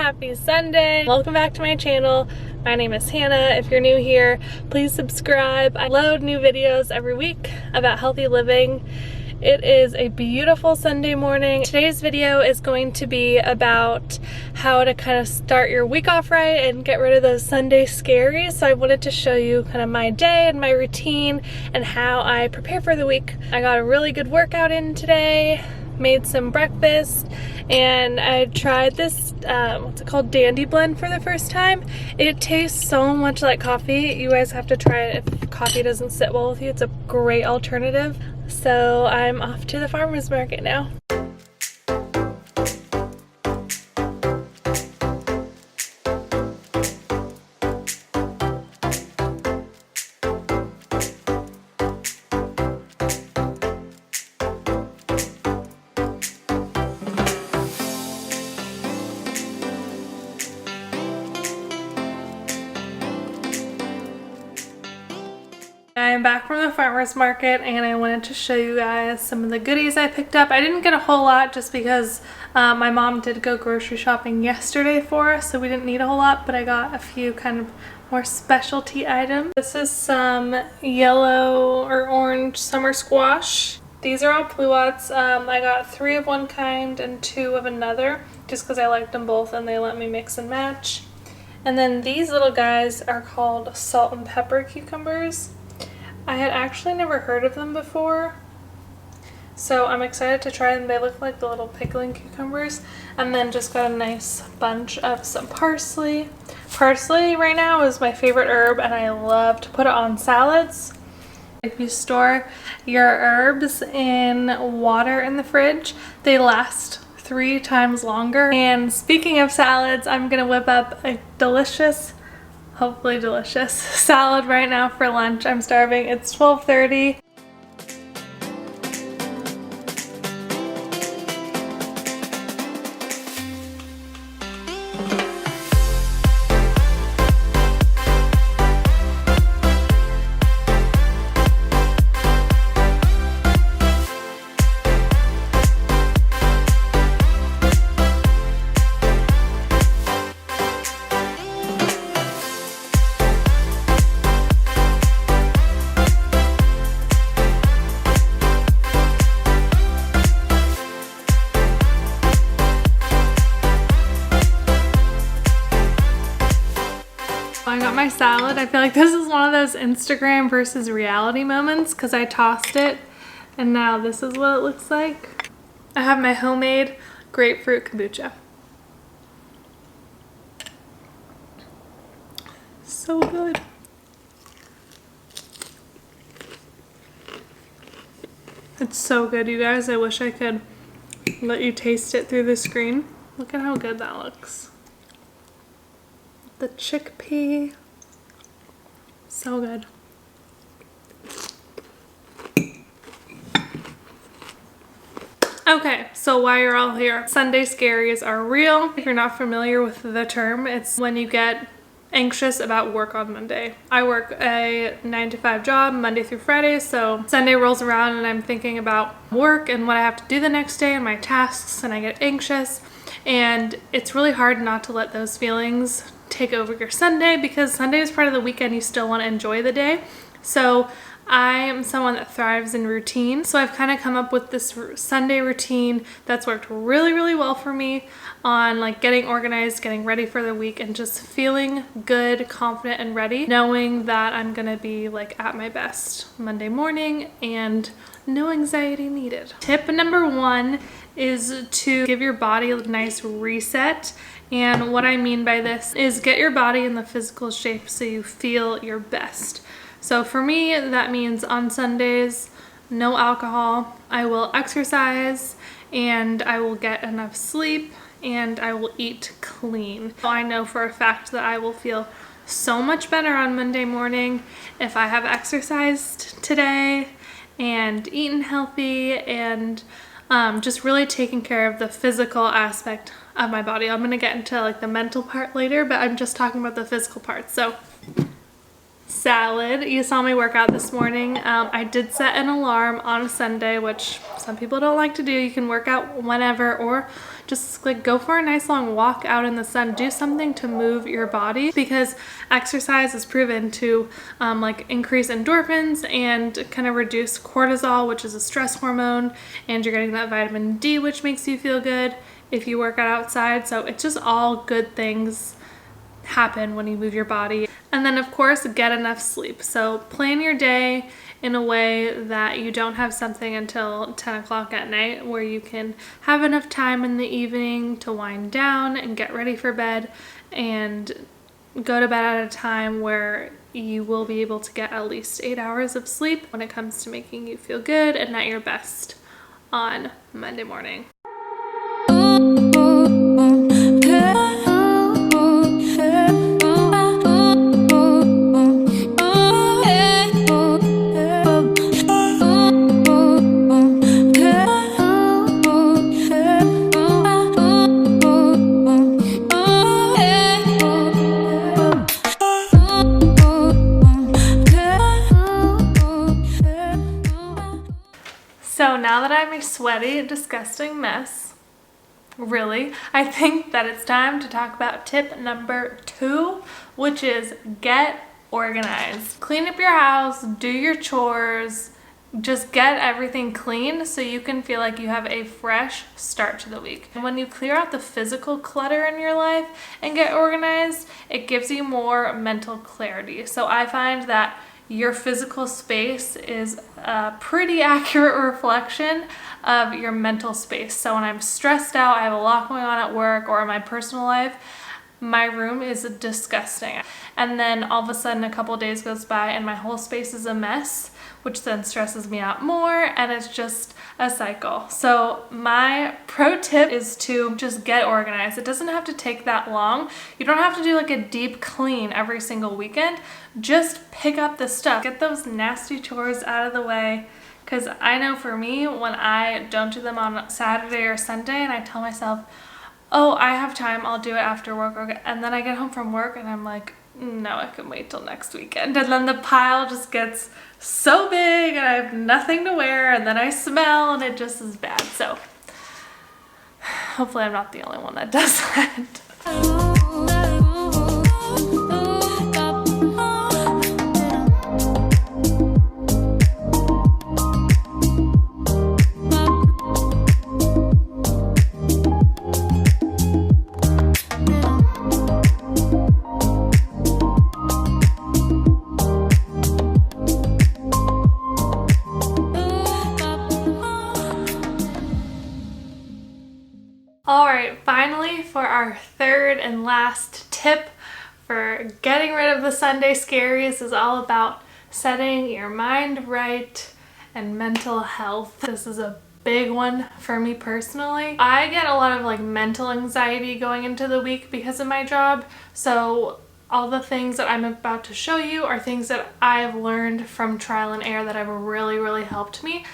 Happy Sunday. Welcome back to my channel. My name is Hannah. If you're new here, please subscribe. I load new videos every week about healthy living. It is a beautiful Sunday morning. Today's video is going to be about how to kind of start your week off right and get rid of those Sunday scaries. So I wanted to show you kind of my day and my routine and how I prepare for the week. I got a really good workout in today, made some breakfast, and I tried this, what's it called, Dandy Blend for the first time. It tastes so much like coffee. You guys have to try it if coffee doesn't sit well with you. It's a great alternative. So I'm off to the farmer's market now. I'm back from the farmer's market and I wanted to show you guys some of the goodies I picked up. I didn't get a whole lot just because my mom did go grocery shopping yesterday for us, so we didn't need a whole lot, but I got a few kind of more specialty items. This is some yellow or orange summer squash. These are all pluots. I got 3 of one kind and 2 of another just because I liked them both and they let me mix and match. And then these little guys are called salt and pepper cucumbers. I had actually never heard of them before, so I'm excited to try them. They look like the little pickling cucumbers. And then just got a nice bunch of some parsley. Parsley right now is my favorite herb and I love to put it on salads. If you store your herbs in water in the fridge, they last 3 times longer. And speaking of salads, I'm gonna whip up a delicious, hopefully delicious, salad right now for lunch. I'm starving. It's 12:30. I got my salad. I feel like this is one of those Instagram versus reality moments because I tossed it and now this is what it looks like. I have my homemade grapefruit kombucha. So good. It's so good, you guys. I wish I could let you taste it through the screen. Look at how good that looks. The chickpea, so good. Okay, so while you're all here, Sunday scaries are real. If you're not familiar with the term, it's when you get anxious about work on Monday. I work a 9-to-5 job Monday through Friday, so Sunday rolls around and I'm thinking about work and what I have to do the next day and my tasks, and I get anxious. And it's really hard not to let those feelings take over your Sunday because Sunday is part of the weekend. You still want to enjoy the day. So I am someone that thrives in routine. So I've kind of come up with this Sunday routine that's worked really, really well for me on like getting organized, getting ready for the week, and just feeling good, confident, and ready, knowing that I'm going to be like at my best Monday morning and no anxiety needed. Tip number 1 is to give your body a nice reset. And what I mean by this is get your body in the physical shape so you feel your best. So for me, that means on Sundays, no alcohol. I will exercise and I will get enough sleep and I will eat clean. I know for a fact that I will feel so much better on Monday morning if I have exercised today and eaten healthy and just really taking care of the physical aspect of my body. I'm gonna get into like the mental part later, but I'm just talking about the physical part. So salad. You saw me work out this morning. I did set an alarm on a Sunday, which some people don't like to do. You can work out whenever or just like go for a nice long walk out in the sun. Do something to move your body because exercise is proven to like increase endorphins and kind of reduce cortisol, which is a stress hormone, and you're getting that vitamin D, which makes you feel good if you work out outside. So it's just all good things happen when you move your body. And then of course, get enough sleep. So plan your day in a way that you don't have something until 10 o'clock at night, where you can have enough time in the evening to wind down and get ready for bed and go to bed at a time where you will be able to get at least 8 hours of sleep when it comes to making you feel good and at your best on Monday morning. So now that I'm a sweaty, disgusting mess, really, I think that it's time to talk about tip number 2, which is get organized. Clean up your house, do your chores, just get everything clean so you can feel like you have a fresh start to the week. And when you clear out the physical clutter in your life and get organized, it gives you more mental clarity. So I find that your physical space is a pretty accurate reflection of your mental space. So when I'm stressed out, I have a lot going on at work or in my personal life, my room is disgusting. And then all of a sudden a couple of days goes by and my whole space is a mess, which then stresses me out more, and it's just a cycle. So my pro tip is to just get organized. It doesn't have to take that long. You don't have to do like a deep clean every single weekend. Just pick up the stuff. Get those nasty chores out of the way. Because I know for me, when I don't do them on Saturday or Sunday and I tell myself, oh, I have time, I'll do it after work, and then I get home from work and I'm like, no, I can wait till next weekend. And then the pile just gets so big and I have nothing to wear, and then I smell and it just is bad. So hopefully I'm not the only one that does that. Alright, finally for our third and last tip for getting rid of the Sunday scaries is all about setting your mind right and mental health. This is a big one for me personally. I get a lot of like mental anxiety going into the week because of my job, so all the things that I'm about to show you are things that I've learned from trial and error that have really helped me.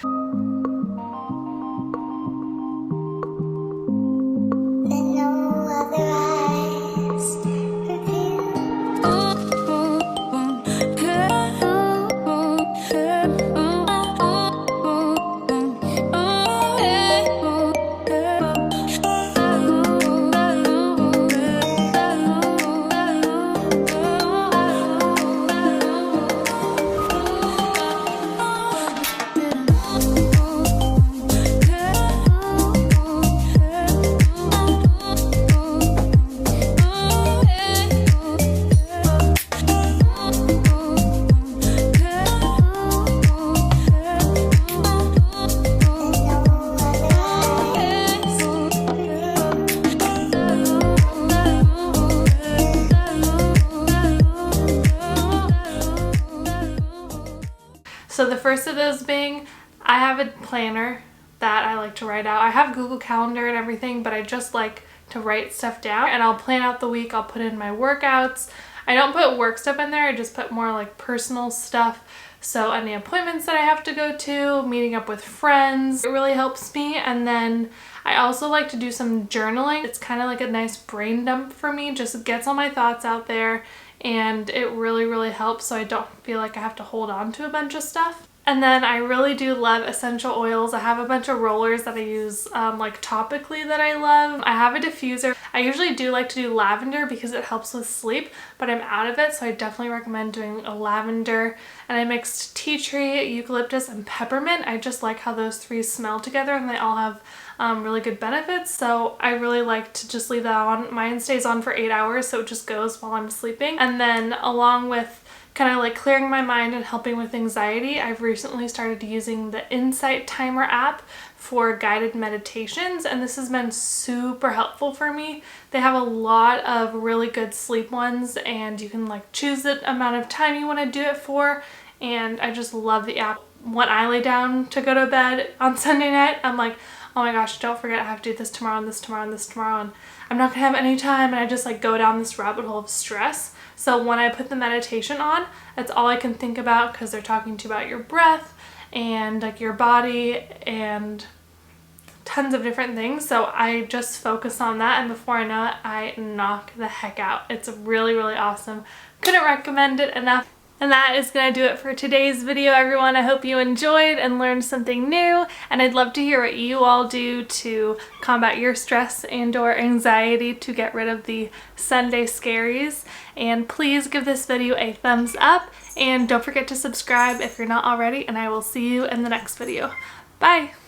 So the first of those being, I have a planner that I like to write out. I have Google Calendar and everything, but I just like to write stuff down, and I'll plan out the week. I'll put in my workouts. I don't put work stuff in there, I just put more like personal stuff. So any appointments that I have to go to, meeting up with friends, it really helps me. And then I also like to do some journaling. It's kind of like a nice brain dump for me, just gets all my thoughts out there, and it really helps so I don't feel like I have to hold on to a bunch of stuff. And then I really do love essential oils. I have a bunch of rollers that I use like topically that I love. I have a diffuser. I usually do like to do lavender because it helps with sleep, but I'm out of it, so I definitely recommend doing a lavender. And I mixed tea tree, eucalyptus, and peppermint. I just like how those three smell together, and they all have really good benefits, so I really like to just leave that on. Mine stays on for 8 hours, so it just goes while I'm sleeping. And then along with kind of like clearing my mind and helping with anxiety, I've recently started using the Insight Timer app for guided meditations, and this has been super helpful for me. They have a lot of really good sleep ones, and you can like choose the amount of time you want to do it for, and I just love the app. When I lay down to go to bed on Sunday night, I'm like, oh my gosh, don't forget I have to do this tomorrow and this tomorrow and this tomorrow, and I'm not gonna have any time, and I just like go down this rabbit hole of stress. So when I put the meditation on, that's all I can think about, because they're talking to you about your breath and like your body and tons of different things. So I just focus on that, and before I know it, I knock the heck out. It's really awesome. Couldn't recommend it enough. And that is going to do it for today's video, everyone. I hope you enjoyed and learned something new, and I'd love to hear what you all do to combat your stress and or anxiety to get rid of the Sunday scaries. And please give this video a thumbs up, and don't forget to subscribe if you're not already, and I will see you in the next video. Bye!